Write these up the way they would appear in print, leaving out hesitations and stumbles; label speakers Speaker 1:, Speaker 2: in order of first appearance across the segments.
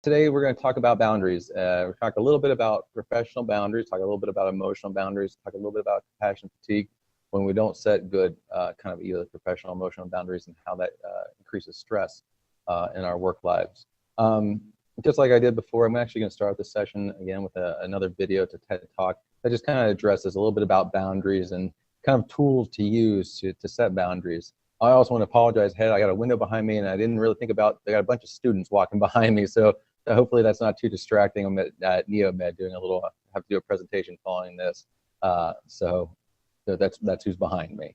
Speaker 1: Today we're going to talk about boundaries. We'll talk a little bit about professional boundaries, talk a little bit about emotional boundaries, talk a little bit about compassion fatigue when we don't set good kind of either professional or emotional boundaries and how that increases stress in our work lives. Just like I did before, I'm actually going to start this session again with another video to TED Talk that just kind of addresses a little bit about boundaries and kind of tools to use to set boundaries. I also want to apologize ahead. I got a window behind me and I didn't really think about, I got a bunch of students walking behind me. So hopefully that's not too distracting. I'm at NeoMed doing a little, have to do a presentation following this. So that's who's behind me.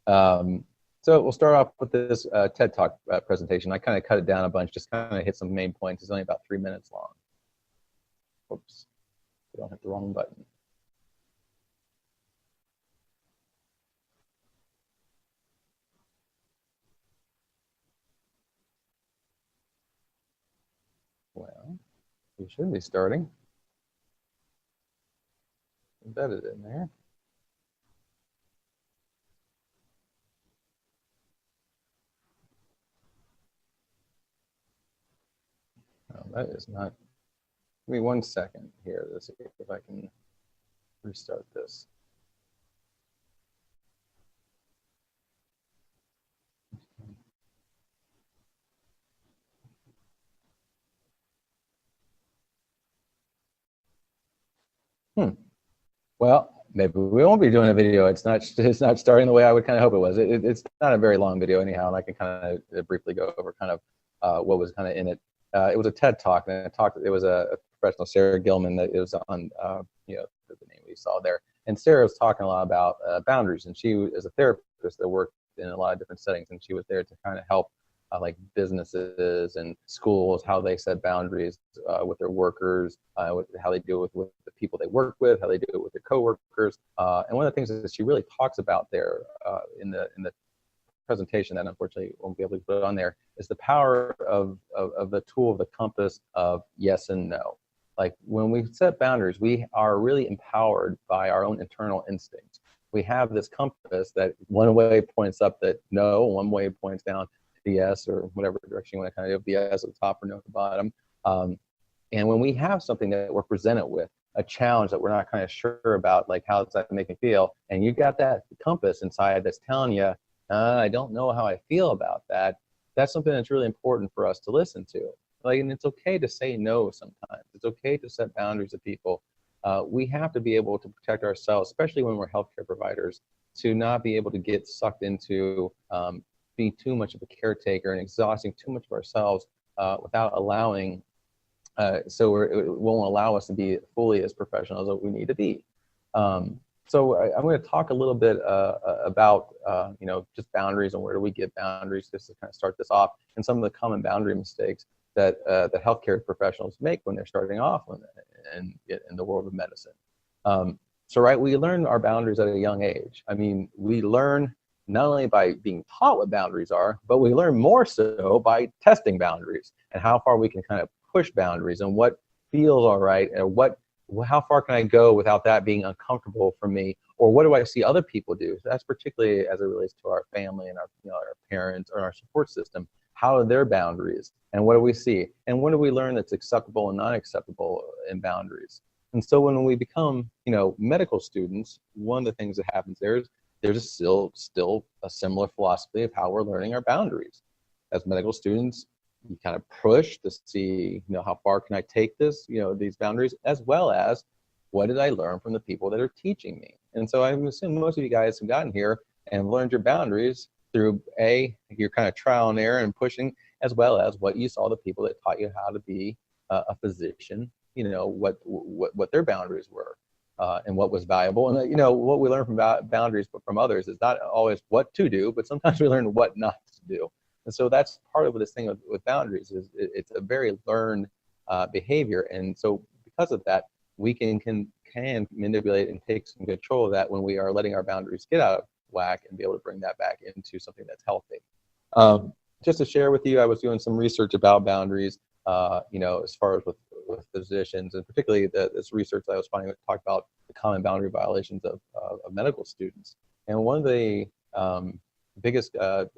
Speaker 1: So we'll start off with this TED Talk presentation. I kind of cut it down a bunch, just kind of hit some main points. It's only about 3 minutes long. Oops, we don't hit the wrong button. Well, we should be starting. Embedded in there. Oh, that is not. Give me 1 second here to see if I can restart this. Well, maybe we won't be doing a video. It's not starting the way I would kind of hope it was. It's not a very long video anyhow, and I can kind of briefly go over kind of what was kind of in it. It was a TED Talk, and it was a professional, Sarah Gilman, that it was on, the name we saw there. And Sarah was talking a lot about boundaries, and she is a therapist that worked in a lot of different settings, and she was there to kind of help like businesses and schools, how they set boundaries with their workers, how they deal with the people they work with, how they do it with their coworkers. And one of the things that she really talks about there in the presentation that unfortunately won't be able to put on there is the power of the tool of the compass of yes and no. Like when we set boundaries, we are really empowered by our own internal instincts. We have this compass that one way points up that no, one way points down to yes, or whatever direction you want to kind of do, yes at the top or no at the bottom. And when we have something that we're presented with, a challenge that we're not kind of sure about, like how does that make me feel? And you got that compass inside that's telling you, I don't know how I feel about that. That's something that's really important for us to listen to. Like, and it's okay to say no sometimes. It's okay to set boundaries with people. We have to be able to protect ourselves, especially when we're healthcare providers, to not be able to get sucked into being too much of a caretaker and exhausting too much of ourselves without allowing, so it won't allow us to be fully as professional as we need to be. So I'm going to talk a little bit about, just boundaries and where do we get boundaries, just to kind of start this off, and some of the common boundary mistakes that the healthcare professionals make when they're starting off in the world of medicine. So we learn our boundaries at a young age. I mean, we learn not only by being taught what boundaries are, but we learn more so by testing boundaries and how far we can kind of push boundaries and what feels all right and how far can I go without that being uncomfortable for me, or what do I see other people do? So that's particularly as it relates to our family and our parents or our support system. How are their boundaries, and what do we see, and what do we learn that's acceptable and not acceptable in boundaries? And so when we become, medical students, one of the things that happens there is there's still a similar philosophy of how we're learning our boundaries. As medical students, you kind of push to see, how far can I take this, these boundaries, as well as what did I learn from the people that are teaching me? And so I assume most of you guys have gotten here and learned your boundaries through your kind of trial and error and pushing, as well as what you saw the people that taught you how to be a physician, what their boundaries were. And what was valuable. And what we learn from boundaries but from others is not always what to do, but sometimes we learn what not to do. And so that's part of this thing with boundaries is it's a very learned behavior. And so because of that, we can manipulate and take some control of that when we are letting our boundaries get out of whack and be able to bring that back into something that's healthy. Just to share with you, I was doing some research about boundaries, as far as with physicians, and particularly this research that I was finding talked about the common boundary violations of medical students. And one of the biggest, these are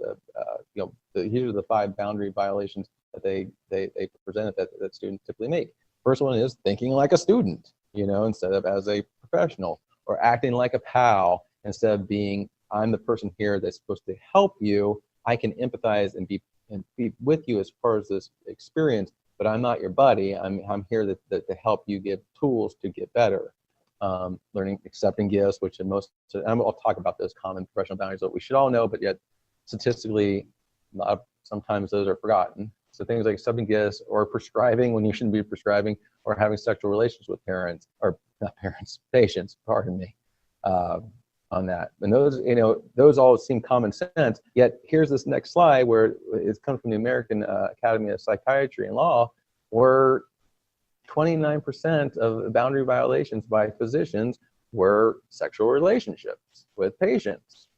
Speaker 1: the 5 boundary violations that they presented that students typically make. First one is thinking like a student, instead of as a professional, or acting like a pal instead of being, I'm the person here that's supposed to help you. I can empathize and be with you as far as this experience, but I'm not your buddy. I'm here to help you get tools to get better. Learning accepting gifts, which in most, and I'll talk about those common professional boundaries that we should all know, but yet statistically, sometimes those are forgotten. So things like accepting gifts, or prescribing when you shouldn't be prescribing, or having sexual relations with parents, or not parents, patients, pardon me, on that. And those all seem common sense, yet here's this next slide where it comes from the American Academy of Psychiatry and Law, where 29% of boundary violations by physicians were sexual relationships with patients.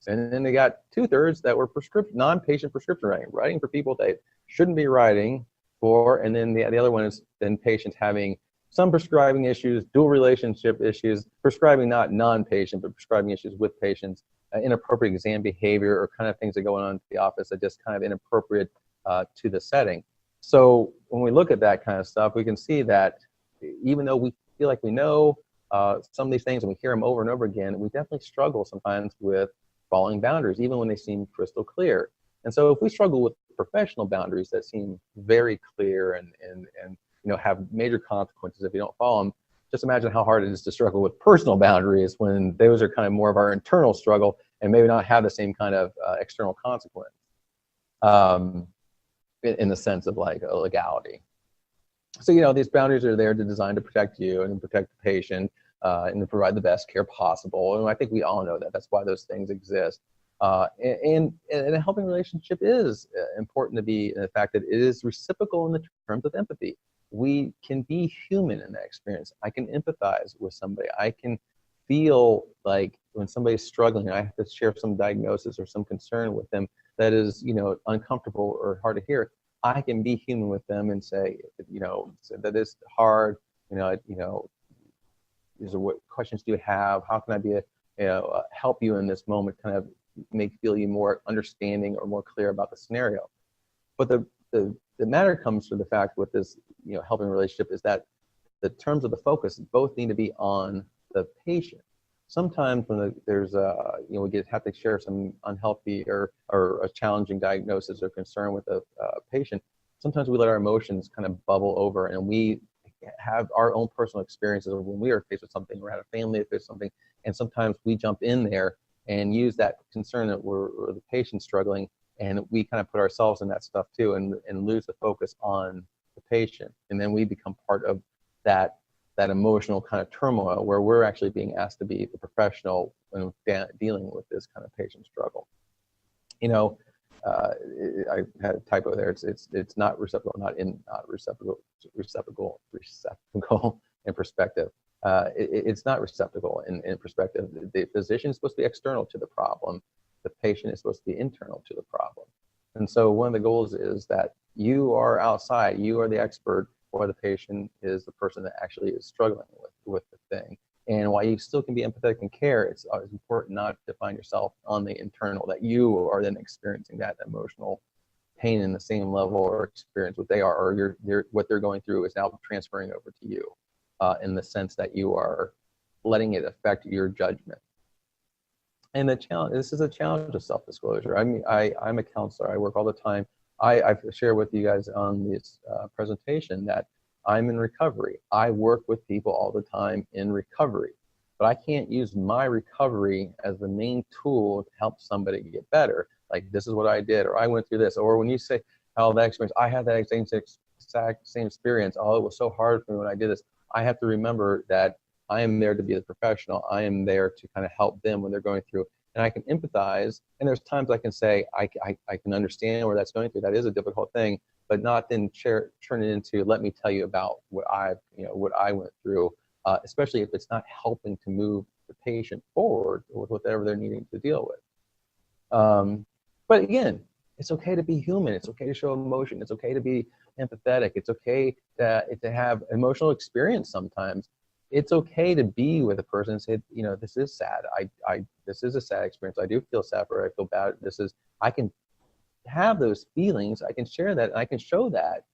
Speaker 1: And then they got 2/3 that were non-patient prescription writing for people they shouldn't be writing for. And then the other one is then patients having some prescribing issues, dual relationship issues, prescribing not non-patient, but prescribing issues with patients, inappropriate exam behavior, or kind of things that go on at the office that just kind of inappropriate to the setting. So when we look at that kind of stuff, we can see that even though we feel like we know some of these things and we hear them over and over again, we definitely struggle sometimes with following boundaries, even when they seem crystal clear. And so if we struggle with professional boundaries that seem very clear and have major consequences if you don't follow them, just imagine how hard it is to struggle with personal boundaries when those are kind of more of our internal struggle and maybe not have the same kind of external consequence. In the sense of like a legality. So, these boundaries are there to design to protect you and protect the patient and to provide the best care possible. And I think we all know that. That's why those things exist. And a helping relationship is important to be in the fact that it is reciprocal in the terms of empathy. We can be human in that experience. I can empathize with somebody. I can feel like when somebody's struggling, I have to share some diagnosis or some concern with them that is, uncomfortable or hard to hear. I can be human with them and say, that is hard. These are what questions do you have? How can I be help you in this moment? Kind of feel you more understanding or more clear about the scenario. But the matter comes to the fact with this, helping relationship is that the terms of the focus both need to be on the patient. Sometimes when there's we have to share some unhealthy or a challenging diagnosis or concern with a patient, sometimes we let our emotions kind of bubble over and we have our own personal experiences when we are faced with something or had a family that faced something, and sometimes we jump in there and use that concern that we're the patient struggling, and we kind of put ourselves in that stuff too and lose the focus on the patient, and then we become part of that emotional kind of turmoil where we're actually being asked to be the professional when dealing with this kind of patient struggle. I had a typo there. It's not receptacle, not receptacle in perspective. It's not receptacle in perspective. The physician is supposed to be external to the problem. The patient is supposed to be internal to the problem. And so one of the goals is that you are outside, you are the expert, or the patient is the person that actually is struggling with the thing. And while you still can be empathetic and care, it's always important not to find yourself on the internal, that you are then experiencing that emotional pain in the same level or experience what they are, or what they're going through is now transferring over to you in the sense that you are letting it affect your judgment. And this is a challenge of self-disclosure. I mean, I'm a counselor. I work all the time. I share with you guys on this presentation that I'm in recovery. I work with people all the time in recovery, but I can't use my recovery as the main tool to help somebody get better. Like, this is what I did, or I went through this, or when you say, oh, that experience, I had that exact same experience. Oh, it was so hard for me when I did this. I have to remember that I am there to be the professional. I am there to kind of help them when they're going through, and I can empathize. And there's times I can say, I can understand where that's going through. That is a difficult thing, but not then turn it into, let me tell you about what I went through, especially if it's not helping to move the patient forward with whatever they're needing to deal with. But again, it's okay to be human. It's okay to show emotion. It's okay to be empathetic. It's okay to have emotional experience sometimes. It's okay to be with a person and say, this is sad. This is a sad experience. I do feel sad, or I feel bad. I can have those feelings, I can share that, and I can show that,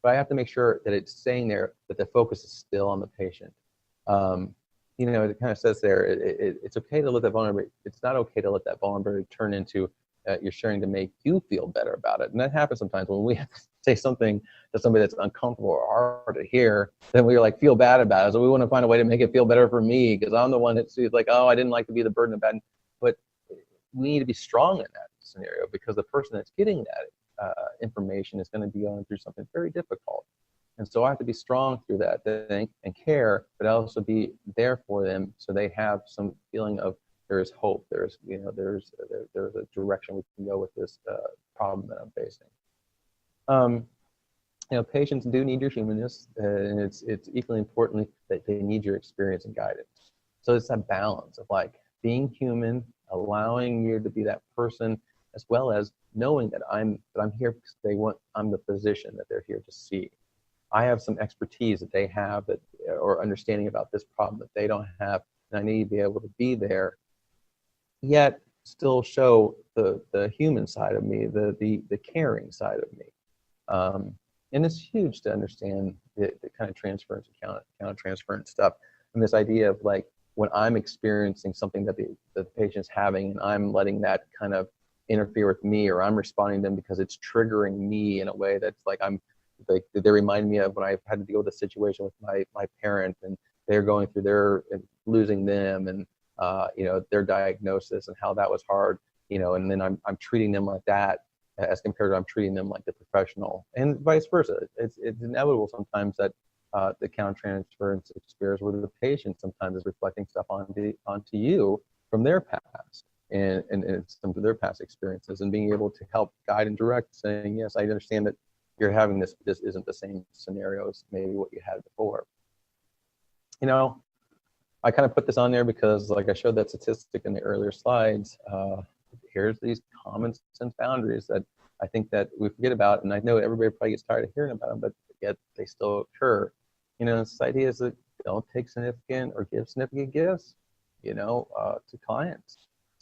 Speaker 1: but I have to make sure that it's saying there that the focus is still on the patient. You know, it kind of says there, it's okay to let that vulnerability, it's not okay to let that vulnerability turn into you're sharing to make you feel better about it. And that happens sometimes when we have to say something to somebody that's uncomfortable or hard to hear, then we like feel bad about it. So we want to find a way to make it feel better for me, because I'm the one that's like, oh, I didn't like to be the burden of bad. But we need to be strong in that scenario, because the person that's getting that information is going to be going through something very difficult. And so I have to be strong through that thing and care, but also be there for them so they have some feeling of there is hope. There's, you know, there's a direction we can go with this problem that I'm facing. You know, patients do need your humanness, and it's equally importantly that they need your experience and guidance. So it's that balance of like being human, allowing you to be that person, as well as knowing that I'm here because I'm the physician that they're here to see. I have some expertise that they have, that, or understanding about this problem that they don't have, and I need to be able to be there, yet still show the human side of me, the caring side of me. And it's huge to understand the kind of transference, counter transference stuff, and this idea of like when I'm experiencing something that the patient's having, and I'm letting that kind of interfere with me, or I'm responding to them because it's triggering me in a way that's like they remind me of when I had to deal with a situation with my parent, and they're going through their losing them, and you know, their diagnosis and how that was hard, you know, and then I'm treating them like that as compared to I'm treating them like the professional, and vice versa. It's inevitable sometimes that the countertransference experience where the patient sometimes is reflecting stuff onto you from their past and some of their past experiences, and being able to help guide and direct, saying, yes, I understand that you're having this isn't the same scenario as maybe what you had before. You know, I kind of put this on there because, like I showed that statistic in the earlier slides, here's these common sense boundaries that I think that we forget about, and I know everybody probably gets tired of hearing about them, but yet they still occur. You know, this idea is that don't take significant or give significant gifts, you know, to clients.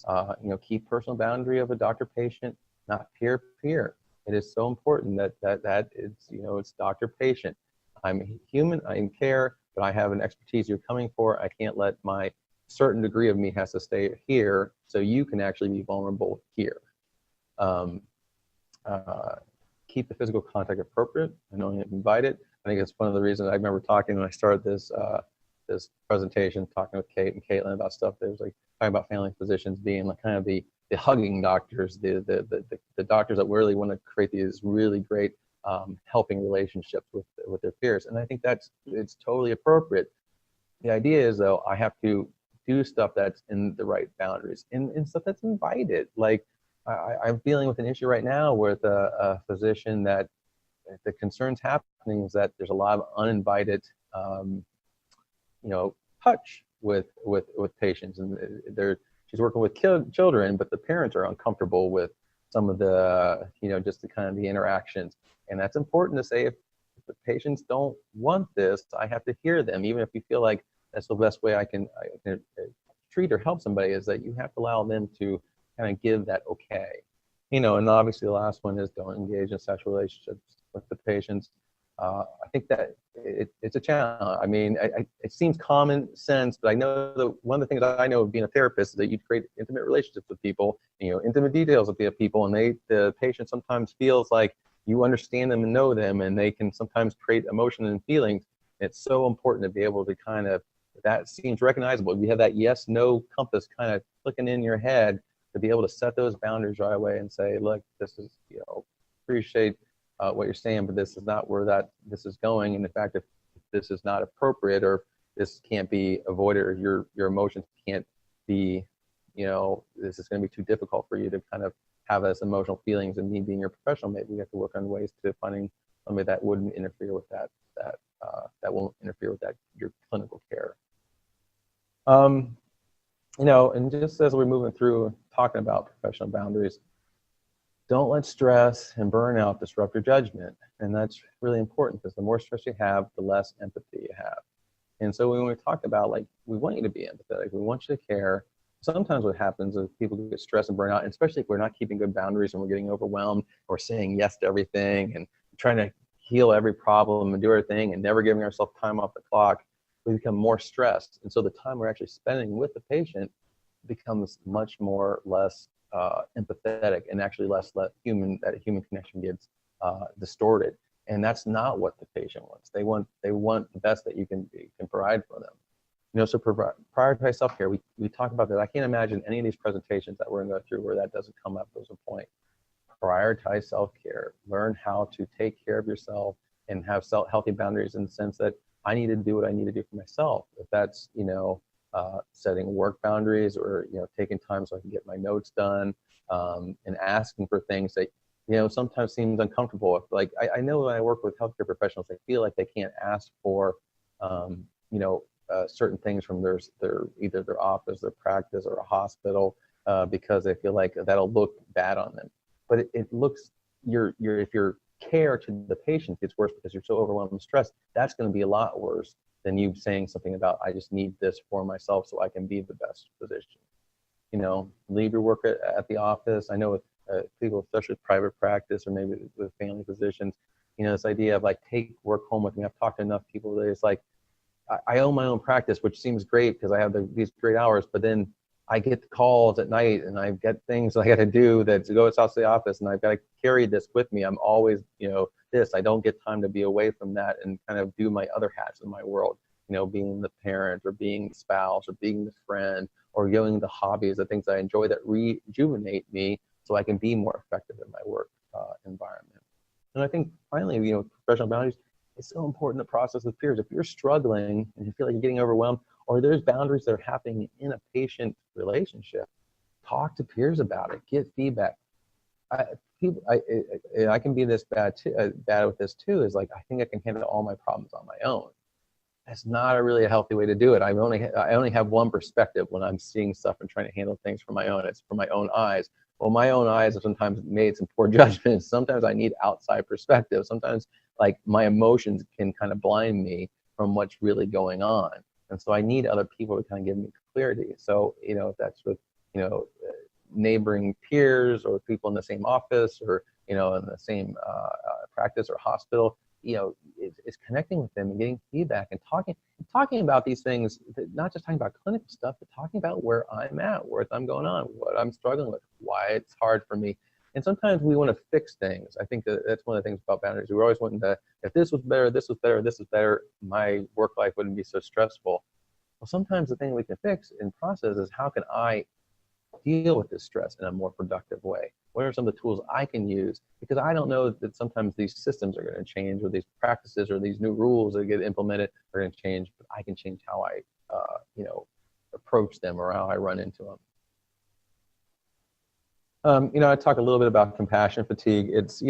Speaker 1: You know, keep personal boundary of a doctor-patient, not peer-peer. It is so important that it's, you know, it's doctor-patient. I'm human, I am care, but I have an expertise you're coming for. I can't let my certain degree of me has to stay here so you can actually be vulnerable here. Keep the physical contact appropriate and only invite it. I think it's one of the reasons I remember talking when I started this this presentation, talking with Kate and Caitlin about stuff. There was like talking about family physicians being like kind of the hugging doctors, the doctors that really want to create these really great helping relationships with their peers. And I think it's totally appropriate. The idea is, though, I have to do stuff that's in the right boundaries and stuff that's invited. Like I'm dealing with an issue right now with a physician that the concerns happening is that there's a lot of uninvited, you know, touch with patients, and she's working with children, but the parents are uncomfortable with some of the, you know, just the kind of the interactions. And that's important to say, if the patients don't want this, I have to hear them, even if you feel like that's the best way I can treat or help somebody, is that you have to allow them to kind of give that okay. You know, and obviously the last one is don't engage in sexual relationships with the patients. I think that it's a challenge. I mean, it seems common sense, but I know that one of the things that I know of being a therapist is that you create intimate relationships with people, you know, intimate details with people, and the patient sometimes feels like you understand them and know them, and they can sometimes create emotion and feelings. It's so important to be able to kind of, that seems recognizable. You have that yes, no compass kind of clicking in your head to be able to set those boundaries right away and say, look, this is, you know, appreciate what you're saying, but this is not where this is going. And in fact, if this is not appropriate, or this can't be avoided, or your emotions can't be, you know, this is going to be too difficult for you to kind of have as emotional feelings, and me being your professional, maybe we have to work on ways to finding somebody that wouldn't interfere with that won't interfere with your clinical care. You know, and just as we're moving through talking about professional boundaries, don't let stress and burnout disrupt your judgment. And that's really important, because the more stress you have, the less empathy you have. And so when we talk about, like, we want you to be empathetic, we want you to care, sometimes what happens is people get stressed and burn out, and especially if we're not keeping good boundaries and we're getting overwhelmed or saying yes to everything and trying to heal every problem and do everything and never giving ourselves time off the clock, we become more stressed. And so the time we're actually spending with the patient becomes much more less empathetic, and actually less human. That human connection gets distorted, and that's not what the patient wants. They want the best that you can provide for them. So prioritize self-care. We talk about that. I can't imagine any of these presentations that we're going to go through where that doesn't come up as a point. Prioritize self-care. Learn how to take care of yourself and have healthy boundaries, in the sense that I need to do what I need to do for myself. If that's setting work boundaries, or taking time so I can get my notes done, and asking for things that sometimes seems uncomfortable. Like I know when I work with healthcare professionals, they feel like they can't ask for certain things from either their office, their practice, or a hospital, because they feel like that'll look bad on them. But it looks if your care to the patient gets worse because you're so overwhelmed and stressed, that's going to be a lot worse than you saying something about, I just need this for myself so I can be the best physician. Leave your work at the office. I know with people, especially with private practice or maybe with family physicians, this idea of like, take work home with me. I've talked to enough people that it's like, I own my own practice, which seems great because I have these great hours, but then I get calls at night and I get things I got to do that to go outside the office, and I've got to carry this with me. I'm always, I don't get time to be away from that and kind of do my other hats in my world, being the parent or being the spouse or being the friend or going the hobbies, the things I enjoy that rejuvenate me so I can be more effective in my work environment. And I think finally, professional boundaries, it's so important to process with peers. If you're struggling and you feel like you're getting overwhelmed, or there's boundaries that are happening in a patient relationship, talk to peers about it, get feedback. I can be this bad with this too, is like, I think I can handle all my problems on my own. That's not really a healthy way to do it. I only have one perspective when I'm seeing stuff and trying to handle things from my own. It's from my own eyes. Well, my own eyes have sometimes made some poor judgments. Sometimes I need outside perspective. Sometimes like my emotions can kind of blind me from what's really going on. And so I need other people to kind of give me clarity. So, if that's with, neighboring peers or people in the same office or, in the same practice or hospital, it's connecting with them and getting feedback and talking about these things, not just talking about clinical stuff, but talking about where I'm at, where I'm going on, what I'm struggling with, why it's hard for me. And sometimes we want to fix things. I think that's one of the things about boundaries. We're always wanting to, if this was better, this was better, this was better, my work life wouldn't be so stressful. Well, sometimes the thing we can fix and process is, how can I deal with this stress in a more productive way? What are some of the tools I can use? Because I don't know that sometimes these systems are going to change, or these practices or these new rules that get implemented are going to change, but I can change how I, approach them or how I run into them. I talk a little bit about compassion fatigue. It's,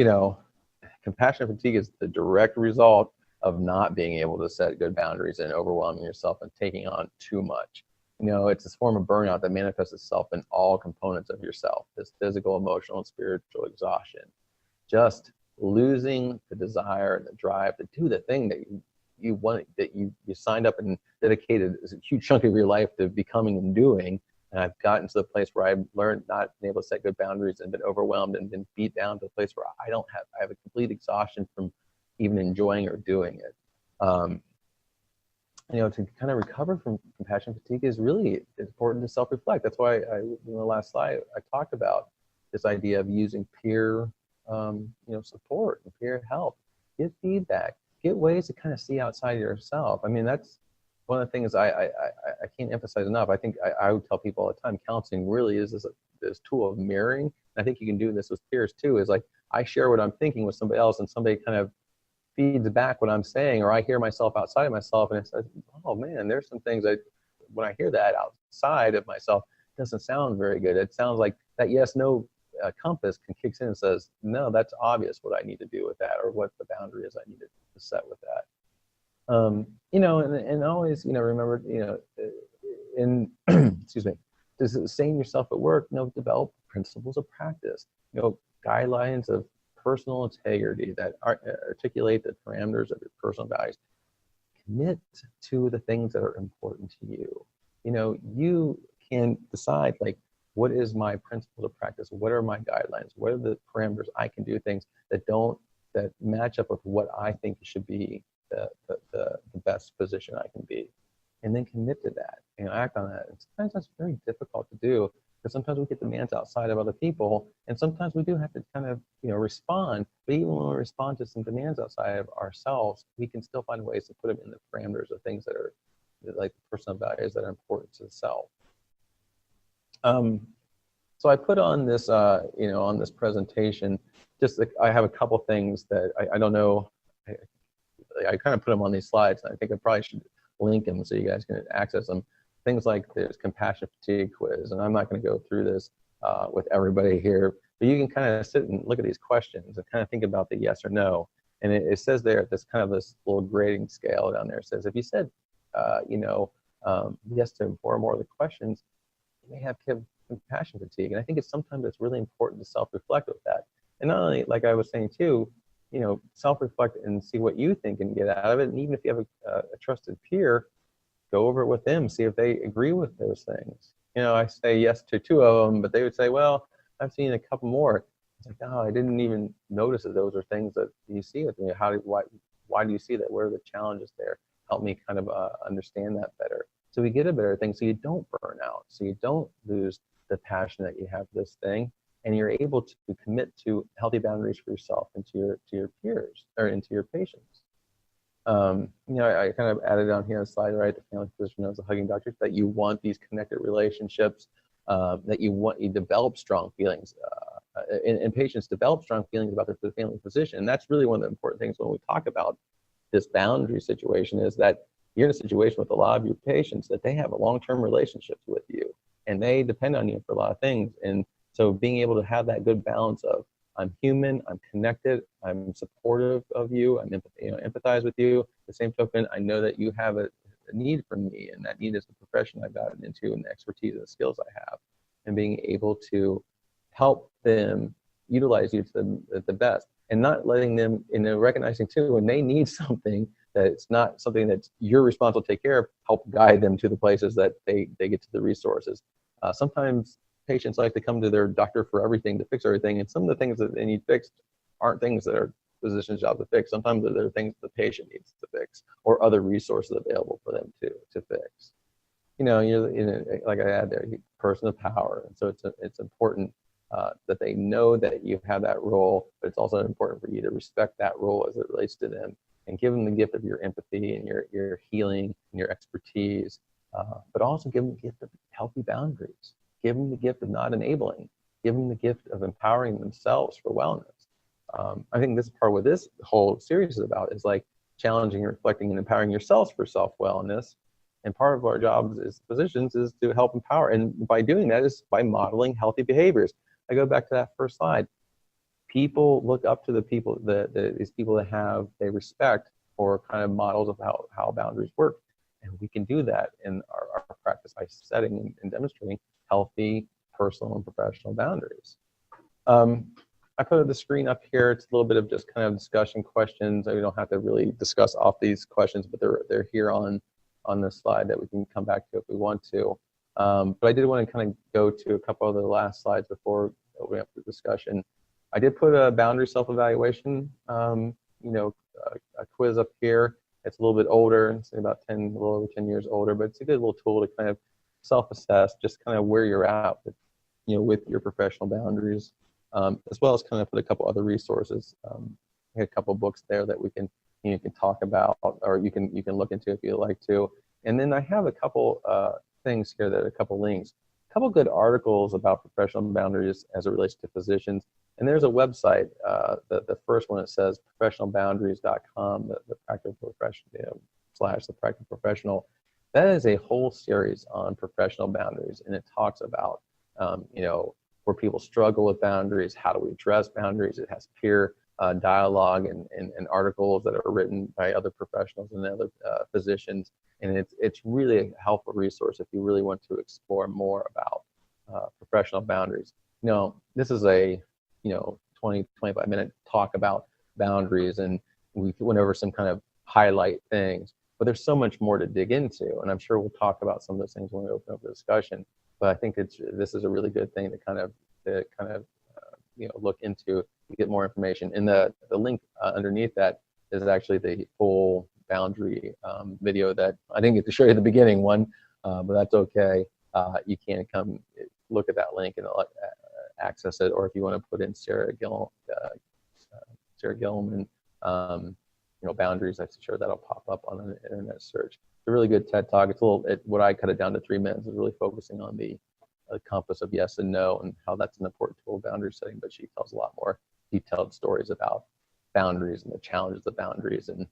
Speaker 1: compassion fatigue is the direct result of not being able to set good boundaries and overwhelming yourself and taking on too much. It's this form of burnout that manifests itself in all components of yourself, this physical, emotional, and spiritual exhaustion. Just losing the desire and the drive to do the thing that you want, that you signed up and dedicated a huge chunk of your life to becoming and doing. And I've gotten to the place where I've learned not being able to set good boundaries and been overwhelmed and been beat down to a place where I have a complete exhaustion from even enjoying or doing it. To kind of recover from compassion fatigue is really important to self-reflect. That's why in the last slide, I talked about this idea of using peer, support and peer help. Get feedback, get ways to kind of see outside of yourself. I mean, that's one of the things I can't emphasize enough. I think I would tell people all the time, counseling really is this tool of mirroring. And I think you can do this with peers too, is like, I share what I'm thinking with somebody else and somebody kind of feeds back what I'm saying, or I hear myself outside of myself and it says, oh man, there's some things that when I hear that outside of myself, it doesn't sound very good. It sounds like that yes, no compass kicks in and says, no, that's obvious what I need to do with that, or what the boundary is I need to set with that. And always, remember, excuse me, just saying yourself at work, develop principles of practice, guidelines of personal integrity that articulate the parameters of your personal values. Commit to the things that are important to you. You can decide, like, what is my principles of practice? What are my guidelines? What are the parameters I can do things that match up with what I think should be the best position I can be, and then commit to that, act on that. And sometimes that's very difficult to do, because sometimes we get demands outside of other people, and sometimes we do have to kind of, respond. But even when we respond to some demands outside of ourselves, we can still find ways to put them in the parameters of things that are like personal values that are important to the self. So I put on this, on this presentation, just I have a couple things that I don't know. I kind of put them on these slides, and I think I probably should link them so you guys can access them. Things like there's compassion fatigue quiz, and I'm not going to go through this with everybody here, but you can kind of sit and look at these questions and kind of think about the yes or no. And it says there, this kind of this little grading scale down there. It says if you said, yes to four or more of the questions, you may have compassion fatigue. And I think sometimes it's really important to self-reflect with that. And not only, like I was saying too, self-reflect and see what you think and get out of it. And even if you have a trusted peer, go over it with them, see if they agree with those things. I say yes to 2 of them, but they would say, well, I've seen a couple more. It's like, oh, I didn't even notice that those are things that you see with me. Why do you see that? What are the challenges there? Help me kind of understand that better. So we get a better thing, so you don't burn out, so you don't lose the passion that you have for this thing, and you're able to commit to healthy boundaries for yourself and to your peers, or into your patients. I kind of added on here a slide, right? The family physician knows the hugging doctor, that you want these connected relationships, that you develop strong feelings, and patients develop strong feelings about their family physician. And that's really one of the important things when we talk about this boundary situation, is that you're in a situation with a lot of your patients that they have a long-term relationships with you, and they depend on you for a lot of things. And so being able to have that good balance of, I'm human, I'm connected, I'm supportive of you, I'm empathize with you. The same token, I know that you have a need for me, and that need is the profession I've gotten into and the expertise and the skills I have, and being able to help them utilize you to the best, and not letting them, recognizing too, when they need something, that it's not something that you're responsible to take care of, help guide them to the places that they get to the resources. Sometimes patients like to come to their doctor for everything, to fix everything, and some of the things that they need fixed aren't things that are physician's job to fix. Sometimes they're things the patient needs to fix, or other resources available for them to fix. Like I had there, person of power, and so it's important that they know that you have that role, but it's also important for you to respect that role as it relates to them, and give them the gift of your empathy and your healing and your expertise, but also give them the gift of healthy boundaries. Give them the gift of not enabling. Give them the gift of empowering themselves for wellness. I think this part what this whole series is about is like challenging, reflecting, and empowering yourselves for self-wellness. And part of our jobs as physicians is to help empower. And by doing that is by modeling healthy behaviors. I go back to that first slide. People look up to the people, these people that they respect for kind of models of how boundaries work. And we can do that in our practice by setting and demonstrating healthy personal and professional boundaries. I put the screen up here. It's a little bit of just kind of discussion questions. We don't have to really discuss off these questions, but they're here on this slide that we can come back to if we want to. But I did want to kind of go to a couple of the last slides before opening up the discussion. I did put a boundary self-evaluation, a quiz up here. It's a little bit older, it's about a little over 10 years older, but it's a good little tool to kind of self-assess just kind of where you're at with your professional boundaries, as well as kind of put a couple other resources. I had a couple books there that we can talk about, or you can look into if you'd like to. And then I have a couple things here, a couple links, a couple good articles about professional boundaries as it relates to physicians. And there's a website, the first one, it says professionalboundaries.com, the practical professional / the practical professional. That is a whole series on professional boundaries, and it talks about where people struggle with boundaries, how do we address boundaries. It has peer dialogue and articles that are written by other professionals and other physicians, and it's really a helpful resource if you really want to explore more about professional boundaries. This is a 20-25 minute talk about boundaries, and we went over some kind of highlight things, but there's so much more to dig into, and I'm sure we'll talk about some of those things when we open up the discussion. but I think this is a really good thing to kind of look into to get more information. And the link underneath that is actually the full boundary video that I didn't get to show you at the beginning one, but that's okay. You can come look at that link and access it, or if you want to put in Sarah Gilman, boundaries, I'm sure that'll pop up on an internet search. It's a really good TED Talk. It's what I cut it down to 3 minutes, is really focusing on the compass of yes and no and how that's an important tool of boundary setting, but she tells a lot more detailed stories about boundaries and the challenges of boundaries. And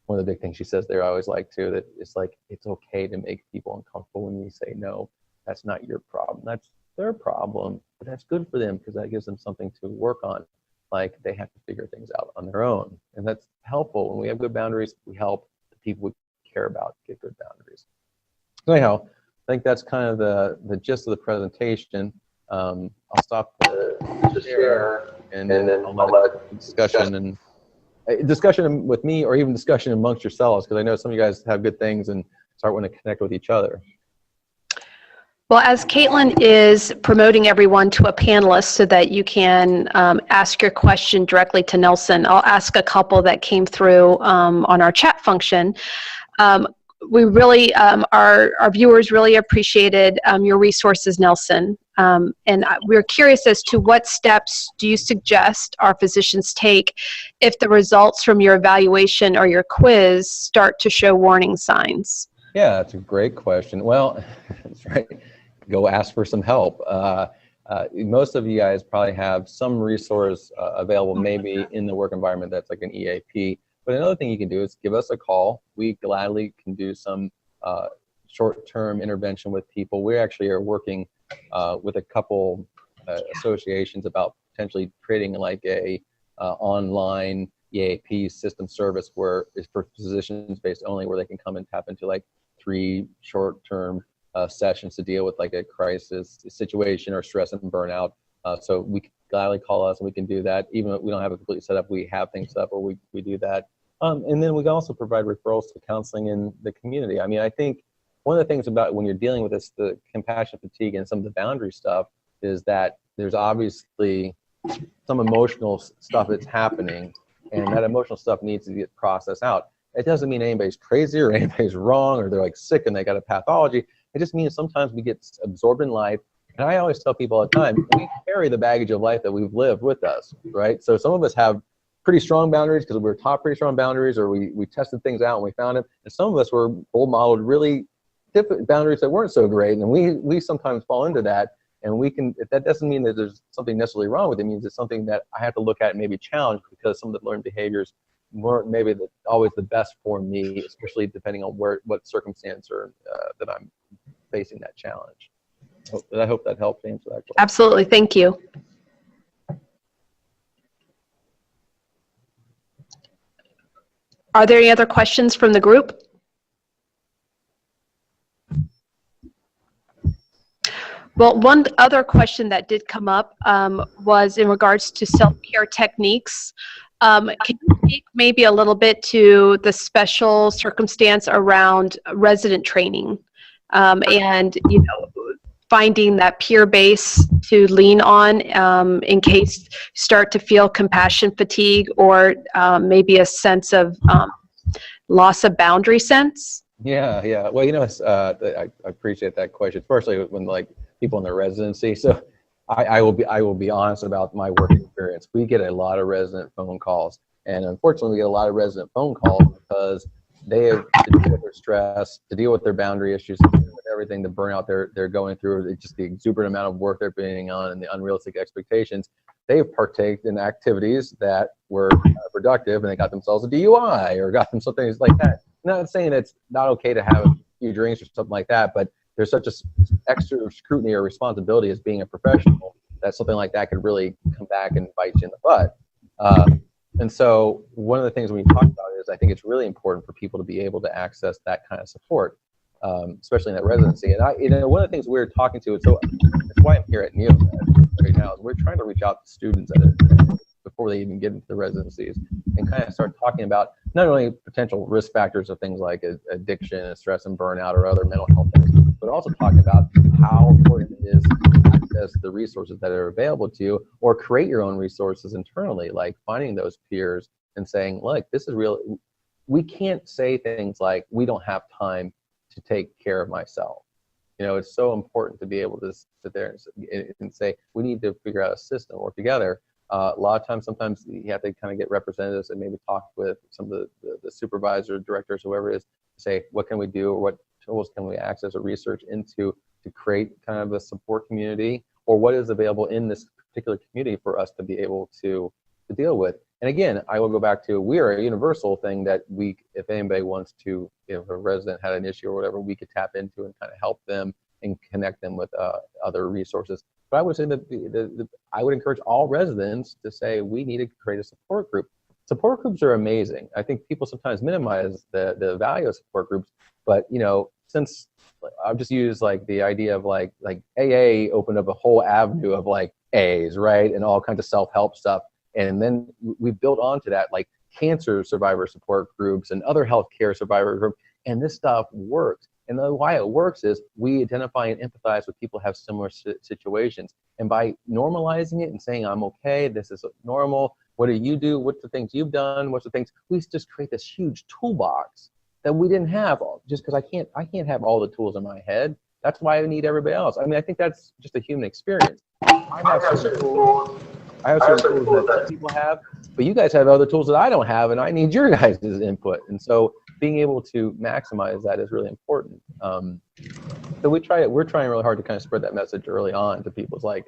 Speaker 1: one of the big things she says there, I always like too, that it's like, it's okay to make people uncomfortable when you say no. That's not your problem, that's their problem, but that's good for them because that gives them something to work on. Like, they have to figure things out on their own, and that's helpful. When we have good boundaries, we help the people we care about get good boundaries. So anyhow, I think that's kind of the gist of the presentation. I'll stop to share, and then I'll let discussion with me, or even discussion amongst yourselves, because I know some of you guys have good things and start wanting to connect with each other.
Speaker 2: Well, as Caitlin is promoting everyone to a panelist so that you can ask your question directly to Nelson, I'll ask a couple that came through on our chat function. We really, our viewers really appreciated your resources, Nelson. And we're curious as to what steps do you suggest our physicians take if the results from your evaluation or your quiz start to show warning signs?
Speaker 1: Yeah, that's a great question. Well, that's right. Go ask for some help. Most of you guys probably have some resource available, maybe in the work environment that's like an EAP. But another thing you can do is give us a call. We gladly can do some short-term intervention with people. We actually are working with a couple associations about potentially creating like a online EAP system service where it's for physicians based only, where they can come and tap into like 3 short-term sessions to deal with like a crisis situation or stress and burnout. So we can gladly call us and we can do that. Even if we don't have it completely set up, we have things set up where we do that. And then we can also provide referrals to counseling in the community. I mean, I think one of the things about when you're dealing with this, the compassion fatigue and some of the boundary stuff, is that there's obviously some emotional stuff that's happening, and that emotional stuff needs to get processed out. It doesn't mean anybody's crazy or anybody's wrong or they're like sick and they got a pathology. It just means sometimes we get absorbed in life. And I always tell people all the time, we carry the baggage of life that we've lived with us, right? So some of us have pretty strong boundaries because we were taught pretty strong boundaries, or we tested things out and we found them. And some of us were role modeled really different boundaries that weren't so great. And we sometimes fall into that. And that doesn't mean that there's something necessarily wrong with it. It means it's something that I have to look at and maybe challenge, because some of the learned behaviors weren't maybe always the best for me, especially depending on what circumstance or that I'm facing that challenge. I hope that helps answer that question.
Speaker 2: Absolutely, thank you. Are there any other questions from the group? Well, one other question that did come up was in regards to self-care techniques. Can you speak maybe a little bit to the special circumstance around resident training and, you know, finding that peer base to lean on in case you start to feel compassion fatigue or maybe a sense of loss of boundary sense?
Speaker 1: Yeah. Well, you know, I appreciate that question, especially when like people in their residency. So I will be honest about my work experience. We get a lot of resident phone calls, and unfortunately, we get a lot of resident phone calls because they have to deal with their stress, to deal with their boundary issues, to deal with everything, the burnout they're going through, it's just the exuberant amount of work they're being on, and the unrealistic expectations. They've partaked in activities that were productive, and they got themselves a DUI or got them something like that. I'm not saying it's not okay to have a few drinks or something like that, but there's such a extra scrutiny or responsibility as being a professional that something like that could really come back and bite you in the butt. And so one of the things we talk about is I think it's really important for people to be able to access that kind of support, especially in that residency. And one of the things we're talking to, so that's why I'm here at NEO right now, is we're trying to reach out to students before they even get into the residencies and kind of start talking about not only potential risk factors of things like addiction and stress and burnout or other mental health things, but also talking about how important it is to access the resources that are available to you, or create your own resources internally, like finding those peers and saying, look, this is real. We can't say things like, we don't have time to take care of myself. You know, it's so important to be able to sit there and say, we need to figure out a system, work together. A lot of times, sometimes you have to kind of get representatives and maybe talk with some of the supervisors, directors, whoever it is, to say, what can we do, or what tools can we access or research into to create kind of a support community, or what is available in this particular community for us to be able to deal with. And again, I will go back to, we're a universal thing that we, if anybody wants to, if a resident had an issue or whatever, we could tap into and kind of help them and connect them with other resources. But I would say that I would encourage all residents to say, we need to create a support group. Support groups are amazing. I think people sometimes minimize the value of support groups, but you know, since I'll just use like the idea of like AA opened up a whole avenue of like A's, right? And all kinds of self-help stuff. And then we built onto that, like cancer survivor support groups and other healthcare survivor groups. And this stuff works. And why it works is we identify and empathize with people who have similar situations. And by normalizing it and saying, I'm okay, this is normal, what do you do? What's the things you've done? What's the things? We just create this huge toolbox that we didn't have, just because I can't have all the tools in my head. That's why I need everybody else. I mean, I think that's just a human experience. I have certain tools that people have, but you guys have other tools that I don't have, and I need your guys' input. And so being able to maximize that is really important. So we're trying really hard to kind of spread that message early on to people. It's like,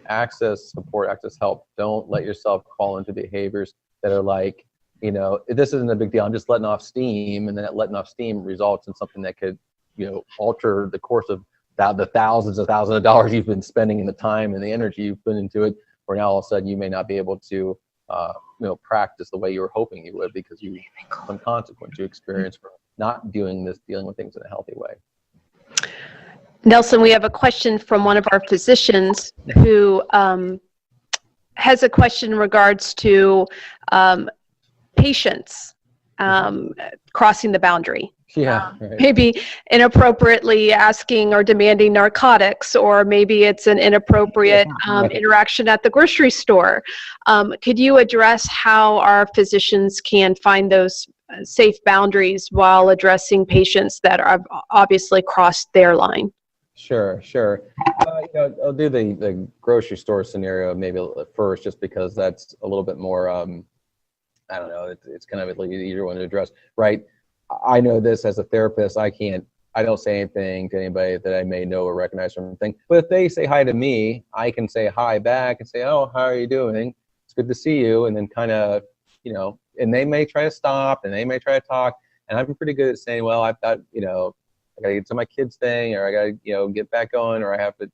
Speaker 1: access support, access help. Don't let yourself fall into behaviors that are like, you know, this isn't a big deal, I'm just letting off steam, and then that letting off steam results in something that could, you know, alter the course of the thousands of dollars you've been spending, and the time and the energy you've put into it, where now all of a sudden you may not be able to you know, practice the way you were hoping you would, because you some consequence you experience for not dealing with things in a healthy way.
Speaker 2: Nelson, we have a question from one of our physicians who has a question in regards to patients crossing the boundary.
Speaker 1: Yeah, right.
Speaker 2: Maybe inappropriately asking or demanding narcotics, or maybe it's an inappropriate interaction at the grocery store. Could you address how our physicians can find those safe boundaries while addressing patients that have obviously crossed their line?
Speaker 1: Sure. You know, I'll do the grocery store scenario maybe first, just because that's a little bit more, I don't know, it's kind of an easier one to address, right? I know this as a therapist, I don't say anything to anybody that I may know or recognize from anything. But if they say hi to me, I can say hi back and say, oh, how are you doing? It's good to see you. And then kind of, you know, and they may try to stop and they may try to talk. And I've been pretty good at saying, well, I've got, you know, I got to get to my kids thing, or I got to, you know, get back going, or I have to,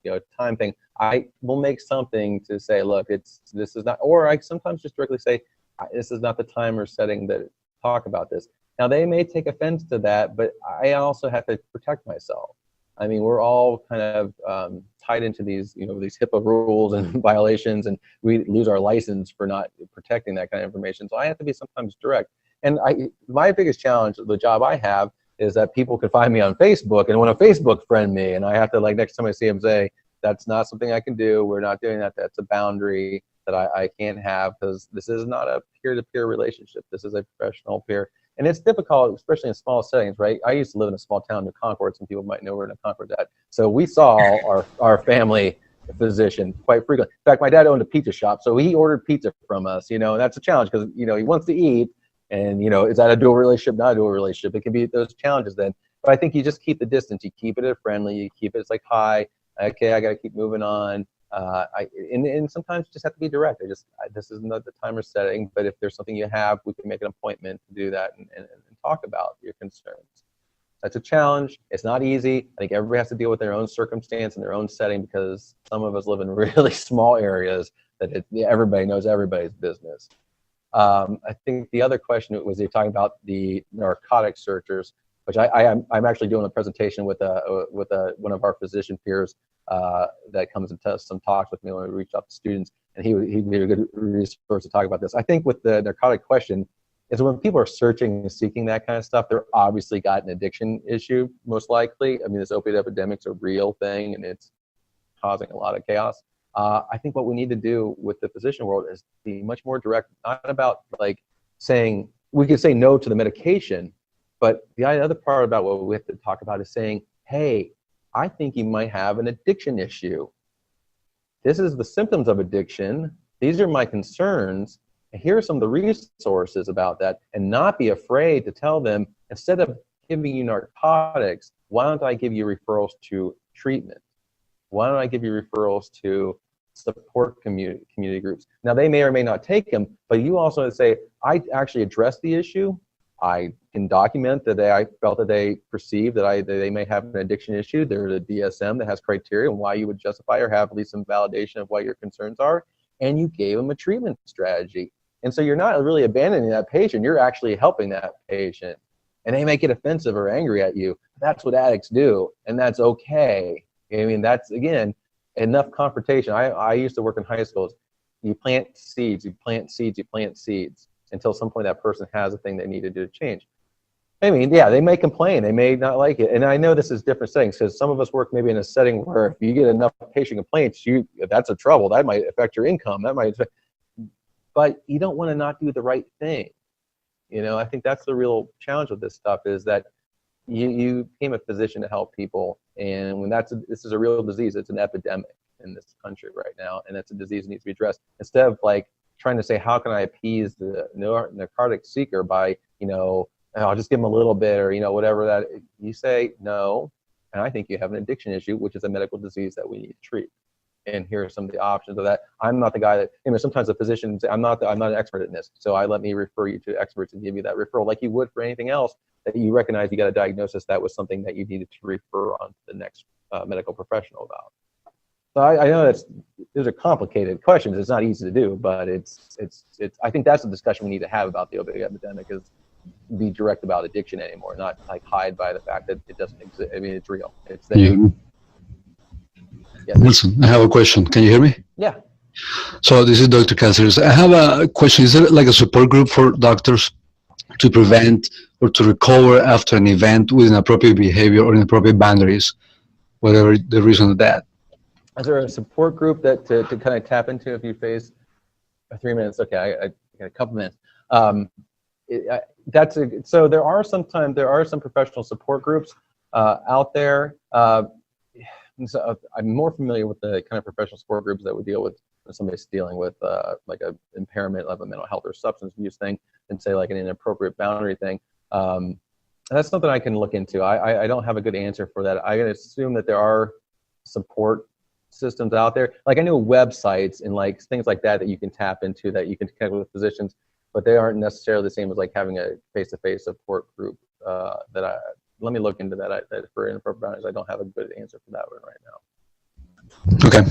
Speaker 1: you know, time thing. I will make something to say, look, this is not, or I sometimes just directly say, this is not the time or setting to talk about this. Now, they may take offense to that, but I also have to protect myself. I mean, we're all kind of tied into these, you know, these HIPAA rules and violations, and we lose our license for not protecting that kind of information. So I have to be sometimes direct. And my biggest challenge, the job I have, is that people can find me on Facebook and want to Facebook friend me, and I have to, like, next time I see them, say, that's not something I can do. We're not doing that. That's a boundary that I can't have, because this is not a peer-to-peer relationship. This is a professional peer. And it's difficult, especially in small settings, right? I used to live in a small town, New Concord. Some people might know where New Concord's at. So we saw our family physician quite frequently. In fact, my dad owned a pizza shop, so he ordered pizza from us, you know, and that's a challenge, because, you know, he wants to eat, and, you know, is that a dual relationship, not a dual relationship? It can be those challenges then. But I think you just keep the distance. You keep it at friendly. You keep it, it's like, hi, okay, I got to keep moving on. And sometimes you just have to be direct. This is not the time or setting, but if there's something you have, we can make an appointment to do that and talk about your concerns. That's a challenge. It's not easy. I think everybody has to deal with their own circumstance and their own setting, because some of us live in really small areas that everybody knows everybody's business. I think the other question was, you're talking about the narcotic searchers, which I'm actually doing a presentation with one of our physician peers that comes and does some talks with me when we reach out to students, and he'd be a good resource to talk about this. I think with the narcotic question, is when people are searching and seeking that kind of stuff, they're obviously got an addiction issue, most likely. I mean, this opiate epidemic's a real thing, and it's causing a lot of chaos. I think what we need to do with the physician world is be much more direct, not about like saying, we could say no to the medication, but the other part about what we have to talk about is saying, hey, I think you might have an addiction issue. This is the symptoms of addiction. These are my concerns. And here are some of the resources about that, and not be afraid to tell them, instead of giving you narcotics, why don't I give you referrals to treatment? Why don't I give you referrals to support community groups? Now, they may or may not take them, but you also say, I actually addressed the issue. I can document that I felt that they perceive that they may have an addiction issue. There's a DSM that has criteria on why you would justify or have at least some validation of what your concerns are. And you gave them a treatment strategy. And so you're not really abandoning that patient. You're actually helping that patient. And they may get offensive or angry at you. That's what addicts do. And that's okay. I mean, that's, again, enough confrontation. I used to work in high schools. You plant seeds, you plant seeds, you plant seeds, until some point that person has a thing they need to do to change. I mean, yeah, they may complain, they may not like it. And I know this is different settings, because some of us work maybe in a setting where if you get enough patient complaints, that's a trouble. That might affect your income. That might affect, but you don't want to not do the right thing. You know, I think that's the real challenge with this stuff, is that you became a physician to help people. And when this is a real disease, it's an epidemic in this country right now. And it's a disease that needs to be addressed. Instead of like trying to say, how can I appease the narcotic seeker by, you know, I'll just give them a little bit, or, you know, whatever that, you say, no, and I think you have an addiction issue, which is a medical disease that we need to treat. And here are some of the options of that. I'm not the guy that, you know, sometimes the physicians say, I'm not an expert in this, so let me refer you to experts and give you that referral, like you would for anything else that you recognize you got a diagnosis that was something that you needed to refer on to the next medical professional about. So I know those are complicated questions. It's not easy to do, but it's I think that's the discussion we need to have about the opioid epidemic, is be direct about addiction anymore, not like hide by the fact that it doesn't exist. I mean, it's real. It's there.
Speaker 3: Yeah.
Speaker 1: Yes.
Speaker 3: Wilson, I have a question. Can you hear me?
Speaker 1: Yeah.
Speaker 3: So this is Dr. Cáceres. I have a question. Is there like a support group for doctors to prevent or to recover after an event with inappropriate behavior or inappropriate boundaries, whatever the reason of that?
Speaker 1: Is there a support group that to kind of tap into if you face 3 minutes? Okay, I got a couple minutes. So there are some professional support groups out there. So I'm more familiar with the kind of professional support groups that would deal with somebody's dealing with like an impairment of a mental health or substance use thing, and say like an inappropriate boundary thing. And that's something I can look into. I don't have a good answer for that. I assume that there are support systems out there. Like I know websites and like things like that you can tap into, that you can connect with physicians, but they aren't necessarily the same as like having a face-to-face support group. Let me look into that. For inappropriate boundaries, I don't have a good answer for that one right now.
Speaker 3: Okay.